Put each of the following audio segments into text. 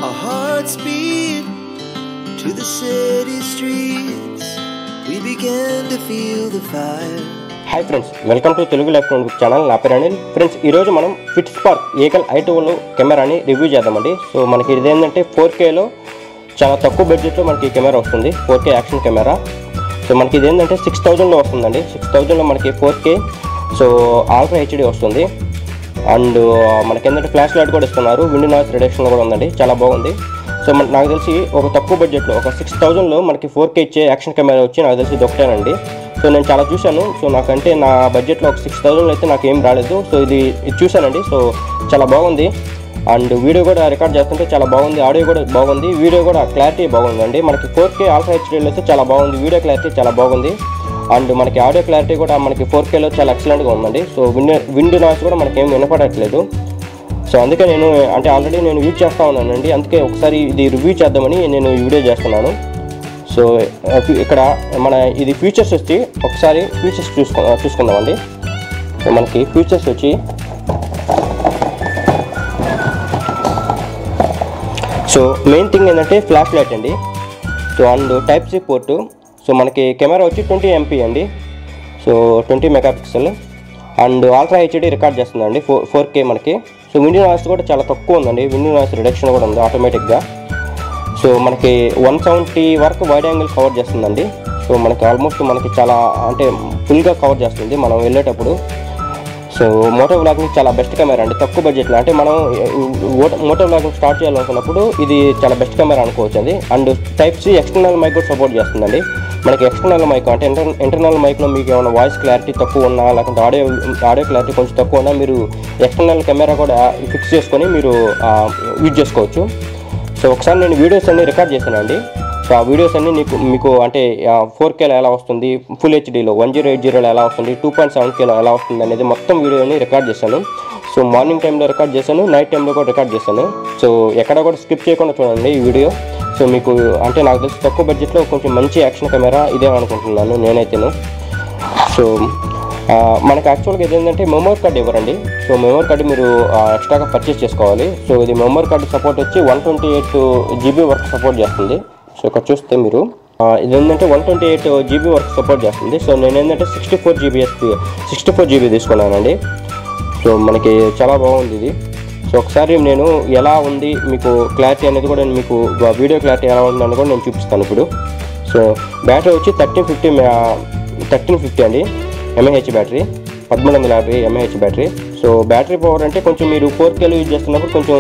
Our hearts beat to the city streets. We began to feel the fire. Hi friends, welcome to Telugu life notebook channel. నా పేరు Anil. Friends, ఈరోజు మనం ఫిట్స్పార్క్ eagle i12 కెమెరాని review చేద్దామండి. So మనకి ఇదేంటంటే 4Kలో చాలా తక్కువ బడ్జెట్లో మనకి కెమెరా వస్తుంది. 4K action camera. సో మనకి ఇదేంటంటే 6000లో వస్తుందండి. 6000లో మనకి 4K సో అల్ట్రా హెచ్డి వస్తుంది. అండ్ మనకి ఏంటంటే ఫ్లాష్ లైట్ కూడా ఇస్తున్నారు. విండ్ నాయిస్ రిడక్షన్ కూడా ఉందండి, చాలా బాగుంది. సో నాకు తెలిసి ఒక తక్కువ బడ్జెట్లో ఒక 6000లో మనకి 4K ఇచ్చే యాక్షన్ కెమెరా వచ్చి నాకు తెలిసి ఇది ఒకటేనండి. సో నేను చాలా చూశాను. సో నాకంటే నా బడ్జెట్లో ఒక 6000 అయితే నాకు ఏం రాలేదు. సో ఇది చూశానండి. సో చాలా బాగుంది. అండ్ వీడియో కూడా రికార్డ్ చేస్తుంటే చాలా బాగుంది. ఆడియో కూడా బాగుంది. వీడియో కూడా క్లారిటీ బాగుందండి. మనకి 4K అల్ట్రా హెచ్డీలో అయితే చాలా బాగుంది. వీడియో క్లారిటీ చాలా బాగుంది. అండ్ మనకి ఆడియో క్లారిటీ కూడా మనకి 4Kలో చాలా ఎక్సలెంట్గా ఉందండి. సో విండ్ నాయిస్ కూడా మనకి ఏం వినపడట్లేదు. సో అందుకే నేను అంటే ఆల్రెడీ నేను యూజ్ చేస్తూ ఉన్నానండి. అందుకే ఒకసారి ఇది రివ్యూ చేద్దామని నేను ఈ వీడియో చేస్తున్నాను. సో ఇక్కడ మన ఇది ఫీచర్స్ వచ్చి ఒకసారి ఫీచర్స్ చూసుకుందామండి. సో మనకి ఫీచర్స్ వచ్చి సో మెయిన్ థింగ్ ఏంటంటే ఫ్లాష్ లైట్ అండి. So and type C port. So మనకి కెమెరా వచ్చి 20 MP అండి. So 20 megapixel and ultra HD record చేస్తుందండి 4K మనకి. సో విండ్ నాయిస్ కూడా చాలా తక్కువ ఉందండి. విండ్ నాయిస్ రిడక్షన్ కూడా ఉంది ఆటోమేటిక్గా. సో మనకి 170 వరకు వైడ్ యాంగిల్ కవర్ చేస్తుందండి. సో మనకి ఆల్మోస్ట్ మనకి చాలా అంటే ఫుల్గా కవర్ చేస్తుంది మనం వెళ్ళేటప్పుడు. సో మోటో వ్లాగింగ్ చాలా బెస్ట్ కెమెరా అండి తక్కువ బడ్జెట్లో. అంటే మనం మోటో వ్లాగింగ్ స్టార్ట్ చేయాలనుకున్నప్పుడు ఇది చాలా బెస్ట్ కెమెరా అనుకోవచ్చు అండి. And type C external mike కూడా సపోర్ట్ చేస్తుందండి. మనకి ఎక్స్టర్నల్ మైక్ అంటే ఇంటర్నల్ మైక్లో మీకు ఏమైనా వాయిస్ క్లారిటీ తక్కువ ఉన్నా లేకుంటే ఆడియో క్లారిటీ కొంచెం తక్కువ ఉన్నా మీరు ఎక్స్టర్నల్ కెమెరా కూడా ఫిక్స్ చేసుకొని మీరు యూజ్ చేసుకోవచ్చు. సో ఒకసారి నేను వీడియోస్ అన్నీ రికార్డ్ చేశానండి. సో ఆ వీడియోస్ అన్నీ మీకు అంటే 4Kలో ఎలా వస్తుంది, ఫుల్ హెచ్డీలో 1080లో ఎలా వస్తుంది, 2.7Kలో ఎలా వస్తుంది అనేది మొత్తం వీడియోని రికార్డ్ చేశాను. సో మార్నింగ్ టైంలో రికార్డ్ చేశాను, నైట్ టైంలో కూడా రికార్డ్ చేశాను. సో ఎక్కడ కూడా స్కిప్ చేయకుండా చూడండి ఈ వీడియో. సో మీకు అంటే నాకు తెలిసి తక్కువ బడ్జెట్లో కొంచెం మంచి యాక్షన్ కెమెరా ఇదే అనుకుంటున్నాను నేనైతేను. సో మనకి యాక్చువల్గా ఇదేంటంటే మెమరీ కార్డ్ ఇవ్వరండి. సో మెమరీ కార్డు మీరు ఎక్స్ట్రాగా పర్చేస్ చేసుకోవాలి. సో ఇది మెమరీ కార్డు సపోర్ట్ వచ్చి 128 GB వరకు సపోర్ట్ చేస్తుంది. సో ఇక్కడ చూస్తే మీరు ఇదేంటంటే 128 GB వరకు సపోర్ట్ చేస్తుంది. సో నేను ఏంటంటే 64 GB తీసుకున్నానండి. సో మనకి చాలా బాగుంది ఇది. సో ఒకసారి నేను ఎలా ఉంది మీకు క్లారిటీ అనేది కూడా మీకు వీడియో క్లారిటీ ఎలా ఉందని కూడా నేను చూపిస్తాను ఇప్పుడు. సో బ్యాటరీ వచ్చి 1350 అండి mAh battery, 1350 mAh battery. So battery power అంటే కొంచెం మీరు 4Kలో యూజ్ చేస్తున్నప్పుడు కొంచెం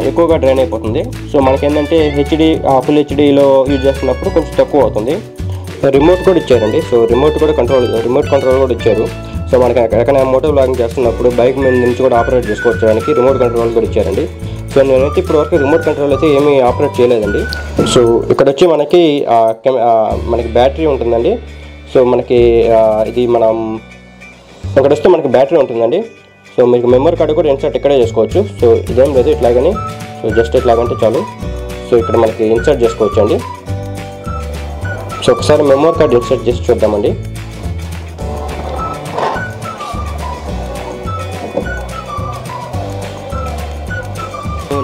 ఎక్కువగా డ్రైన్ అయిపోతుంది. సో మనకేంటంటే ఫుల్ హెచ్డీలో యూజ్ చేస్తున్నప్పుడు కొంచెం తక్కువ అవుతుంది. రిమోట్ కూడా ఇచ్చారండి. సో రిమోట్ కంట్రోల్ కూడా ఇచ్చారు. సో మనకి ఎక్కడైనా మోటో వ్లాగింగ్ చేస్తున్నప్పుడు బైక్ మీద నుంచి కూడా ఆపరేట్ చేసుకోవడానికి రిమోట్ కంట్రోల్ కూడా ఇచ్చారండి. సో నేనైతే ఇప్పుడు వరకు రిమోట్ కంట్రోల్ అయితే ఏమీ ఆపరేట్ చేయలేదండి. సో ఇక్కడ వచ్చి మనకి బ్యాటరీ ఉంటుందండి. సో మనకి ఇది మనం ఇక్కడ వస్తే మనకి బ్యాటరీ ఉంటుందండి. సో మీకు మెమరీ కార్డు కూడా ఇన్సర్ట్ ఇక్కడే చేసుకోవచ్చు. సో ఇదేం లేదు ఇట్లాగని, సో జస్ట్ ఇట్లాగంటే చాలు. సో ఇక్కడ మనకి ఇన్సర్ట్ చేసుకోవచ్చు అండి. సో ఒకసారి మెమరీ కార్డు ఇన్సర్ట్ చేసి చూద్దామండి.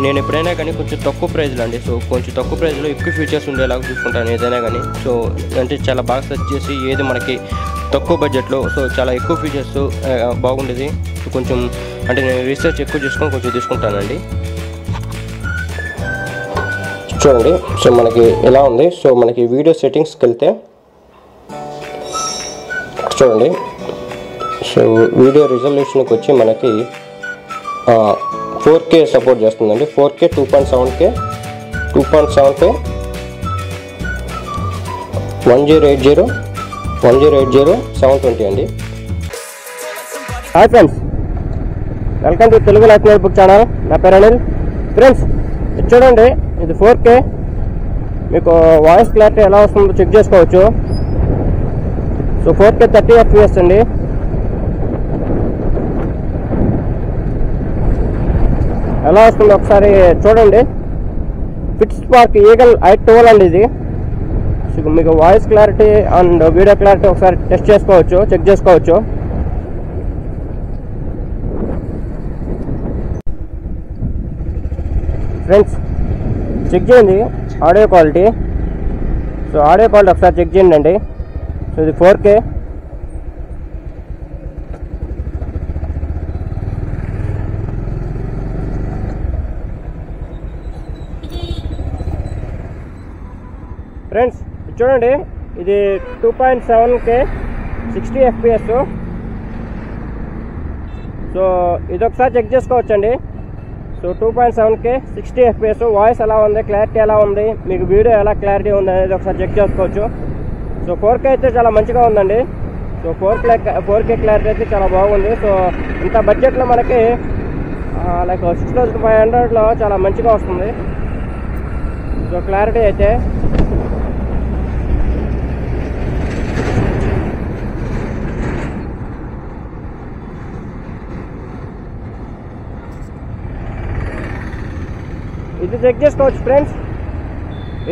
నేను ఎప్పుడైనా కానీ కొంచెం తక్కువ ప్రైజ్లో అండి. సో కొంచెం తక్కువ ప్రైజ్లో ఎక్కువ ఫీచర్స్ ఉండేలాగా చూసుకుంటాను ఏదైనా కానీ. సో అంటే చాలా బాగా సెర్చ్ చేసి ఏది మనకి తక్కువ బడ్జెట్లో సో చాలా ఎక్కువ ఫీచర్స్ బాగుండేది కొంచెం అంటే నేను రీసెర్చ్ ఎక్కువ చేసుకొని కొంచెం తీసుకుంటానండి. చూడండి సో మనకి ఎలా ఉంది. సో మనకి వీడియో సెట్టింగ్స్కి వెళ్తే చూడండి. సో వీడియో రిజల్యూషన్కి వచ్చి మనకి 4K సపోర్ట్ చేస్తుందండి. 4K 2.7K 1080 720 అండి. Hi friends, welcome to Telugu life notebook channel. నా పేరు అనిల్. ఫ్రెండ్స్ ఇది చూడండి, ఇది 4K. మీకు వాయిస్ క్లారిటీ ఎలా వస్తుందో చెక్ చేసుకోవచ్చు. సో 4K 30 FPS అండి. ఎలా వస్తుందో ఒకసారి చూడండి. ఫిట్స్పార్క్ ఈగల్ i12 అండి ఇది. మీకు voice clarity and video clarity ఒకసారి టెస్ట్ చేసుకోవచ్చు, చెక్ చేసుకోవచ్చు. ఫ్రెండ్స్ చెక్ చేయండి audio quality. So audio quality ఒకసారి చెక్ చేయండి అండి. సో ఇది 4K. ఫ్రెండ్స్ చూడండి, ఇది 2.7K 60 FPS. సో ఇది ఒకసారి చెక్ చేసుకోవచ్చండి. So 2.7K 60 FPS. వాయిస్ ఎలా ఉంది, క్లారిటీ ఎలా ఉంది, మీకు వీడియో ఎలా క్లారిటీ ఉంది అనేది ఒకసారి చెక్ చేసుకోవచ్చు. సో 4K అయితే చాలా మంచిగా ఉందండి. సో 4K క్లారిటీ అయితే చాలా బాగుంది. సో ఇంత బడ్జెట్లో మనకి లైక్ 6500లో చాలా మంచిగా వస్తుంది. సో క్లారిటీ అయితే ఇది చెక్ చేసుకోవచ్చు ఫ్రెండ్స్.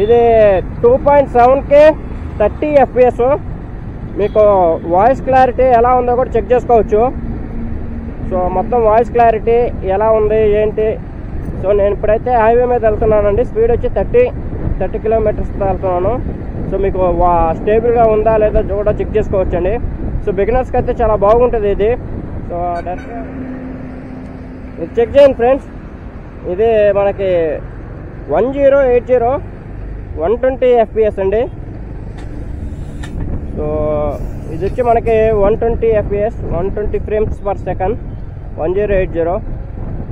ఇది 2.7K 30 FPS. మీకు వాయిస్ క్లారిటీ ఎలా ఉందో కూడా చెక్ చేసుకోవచ్చు. సో మొత్తం వాయిస్ క్లారిటీ ఎలా ఉంది ఏంటి. సో నేను ఇప్పుడైతే హైవే మీద వెళ్తున్నానండి. స్పీడ్ వచ్చి 30 కిలోమీటర్స్ వెళ్తున్నాను. సో మీకు స్టేబుల్గా ఉందా లేదా కూడా చెక్ చేసుకోవచ్చండి. సో బిగినర్స్కి అయితే చాలా బాగుంటుంది ఇది. సో డైరెక్ట్గా ఇది చెక్ చేయండి ఫ్రెండ్స్. ఇది మనకి 1080 120 FPS అండి. సో ఇది వచ్చి మనకి 120 FPS 120 frames per second 1080.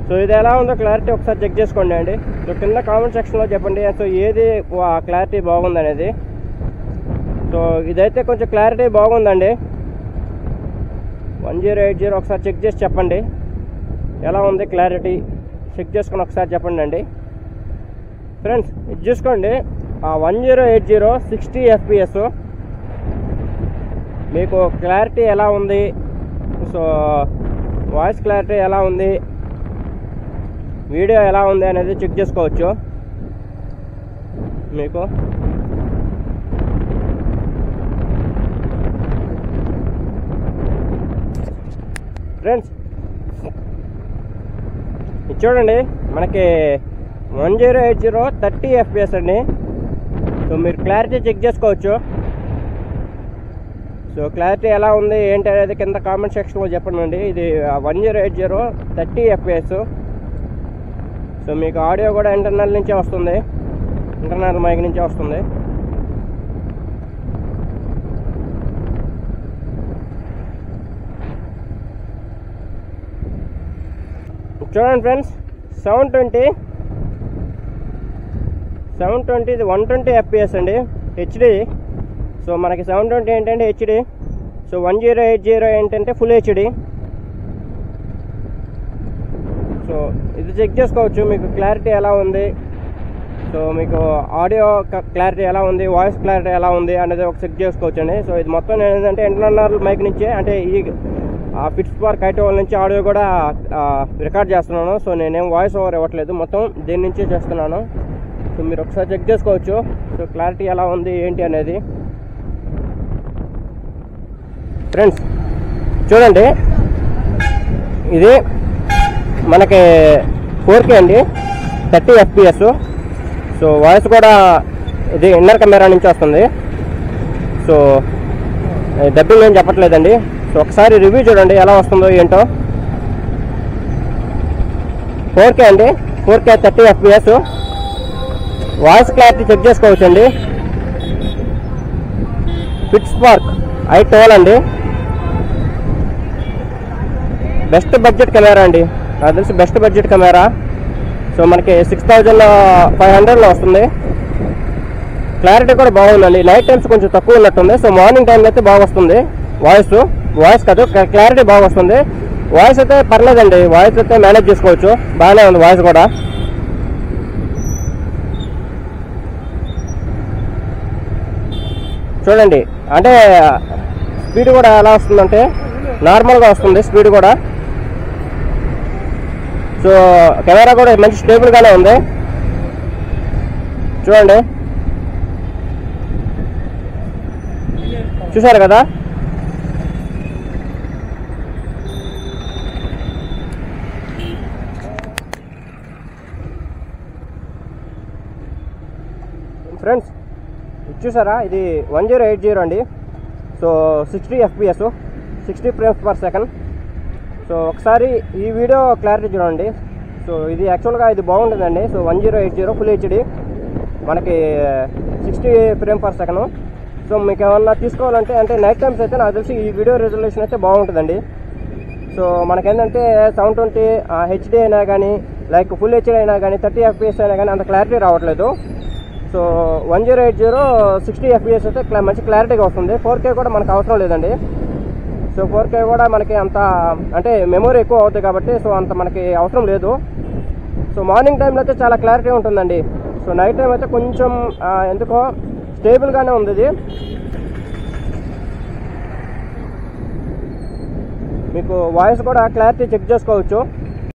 So ఇది ఎలా ఉందో క్లారిటీ ఒకసారి చెక్ చేసుకోండి అండి. సో కింద కామెంట్ సెక్షన్లో చెప్పండి సో ఏది క్లారిటీ బాగుందనేది. సో ఇదైతే కొంచెం క్లారిటీ బాగుందండి. 1080 ఒకసారి చెక్ చేసి చెప్పండి ఎలా ఉంది క్లారిటీ. చెక్ చేసుకొని ఒకసారి చెప్పండి అండి ఫ్రెండ్స్. ఇది చూసుకోండి 1080 60 FPS. మీకు క్లారిటీ ఎలా ఉంది, సో వాయిస్ క్లారిటీ ఎలా ఉంది, వీడియో ఎలా ఉంది అనేది చెక్ చేసుకోవచ్చు మీకు. ఫ్రెండ్స్ ఇది చూడండి మనకి 1080 30 FPS అండి. సో మీరు క్లారిటీ చెక్ చేసుకోవచ్చు. సో క్లారిటీ ఎలా ఉంది ఏంటి అనేది కింద కామెంట్ సెక్షన్లో చెప్పండి అండి. ఇది 1080 30 FPS. సో మీకు ఆడియో కూడా ఇంటర్నల్ నుంచే వస్తుంది, ఇంటర్నల్ మైక్ నుంచే వస్తుంది. చూడండి ఫ్రెండ్స్ 720 ఇది 120 FPS అండి హెచ్డి. సో మనకి 720 ఏంటంటే హెచ్డి. సో 1080 ఏంటంటే ఫుల్ హెచ్డి. సో ఇది చెక్ చేసుకోవచ్చు మీకు క్లారిటీ ఎలా ఉంది, సో మీకు ఆడియో క్లారిటీ ఎలా ఉంది, వాయిస్ క్లారిటీ ఎలా ఉంది అనేది ఒక చెక్ చేసుకోవచ్చు అండి. సో ఇది మొత్తం ఏంటంటే ఇంటర్నల్ మైక్ నుంచే, అంటే ఈ పిట్స్బర్గ్ ఐటోల్ నుంచి ఆడియో కూడా రికార్డ్ చేస్తున్నాను. సో నేనేం వాయిస్ ఓవర్ ఇవ్వట్లేదు, మొత్తం దీని నుంచే చేస్తున్నాను. సో మీరు ఒకసారి చెక్ చేసుకోవచ్చు సో క్లారిటీ ఎలా ఉంది ఏంటి అనేది. ఫ్రెండ్స్ చూడండి ఇది మనకి 4K అండి 30 FPS. సో వాయిస్ కూడా ఇది ఇన్నర్ కెమెరా నుంచి వస్తుంది. సో డబ్బింగ్ ఏం చెప్పట్లేదండి. సో ఒకసారి రివ్యూ చూడండి ఎలా వస్తుందో ఏంటో. 4K అండి 4K 30 FPS. Voice clarity check చేసుకోవచ్చండి. పిట్స్బర్గ్ i12 అండి, బెస్ట్ బడ్జెట్ కెమెరా అండి, నాకు తెలిసి బెస్ట్ బడ్జెట్ కెమెరా. సో మనకి 6500లో వస్తుంది. క్లారిటీ కూడా బాగుందండి. నైట్ టైమ్స్ కొంచెం తక్కువ ఉన్నట్టుంది. సో మార్నింగ్ టైంలో అయితే బాగా వస్తుంది వాయిస్ కాదు క్లారిటీ బాగా వస్తుంది. వాయిస్ అయితే పర్లేదండి, వాయిస్ అయితే మేనేజ్ చేసుకోవచ్చు, బాగానే ఉంది వాయిస్ కూడా. చూడండి అంటే స్పీడ్ కూడా ఎలా వస్తుందంటే నార్మల్గా వస్తుంది స్పీడ్ కూడా. సో కెమెరా కూడా మంచి స్టేబుల్గానే ఉంది. చూడండి చూసారు కదా. ఫ్రెండ్స్ చూసారా, ఇది 1080 అండి. So 60 FPS, 60 frames per second. So ఒకసారి ఈ వీడియో క్లారిటీ చూడండి. సో ఇది యాక్చువల్గా ఇది బాగుంటుందండి. సో 1080 ఫుల్ హెచ్డి, మనకి 60 frames per second. సో మీకు ఏమన్నా తీసుకోవాలంటే అంటే నైట్ టైమ్స్ అయితే నాకు తెలిసి ఈ వీడియో రెజల్యూషన్ అయితే బాగుంటుందండి. సో మనకేంటంటే 720 హెచ్డి అయినా కానీ లైక్ ఫుల్ హెచ్డి అయినా కానీ 30 FPS అయినా కానీ అంత క్లారిటీ రావట్లేదు. సో 1080 60 FPS అయితే మంచి క్లారిటీగా వస్తుంది. 4K కూడా మనకు అవసరం లేదండి. సో 4K కూడా మనకి అంత అంటే మెమొరీ ఎక్కువ అవుతుంది కాబట్టి సో అంత మనకి అవసరం లేదు. సో మార్నింగ్ టైంలో అయితే చాలా క్లారిటీ ఉంటుందండి. సో నైట్ టైం అయితే కొంచెం ఎందుకో స్టేబుల్గానే ఉంది ఇది. మీకు వాయిస్ కూడా క్లారిటీ చెక్ చేసుకోవచ్చు.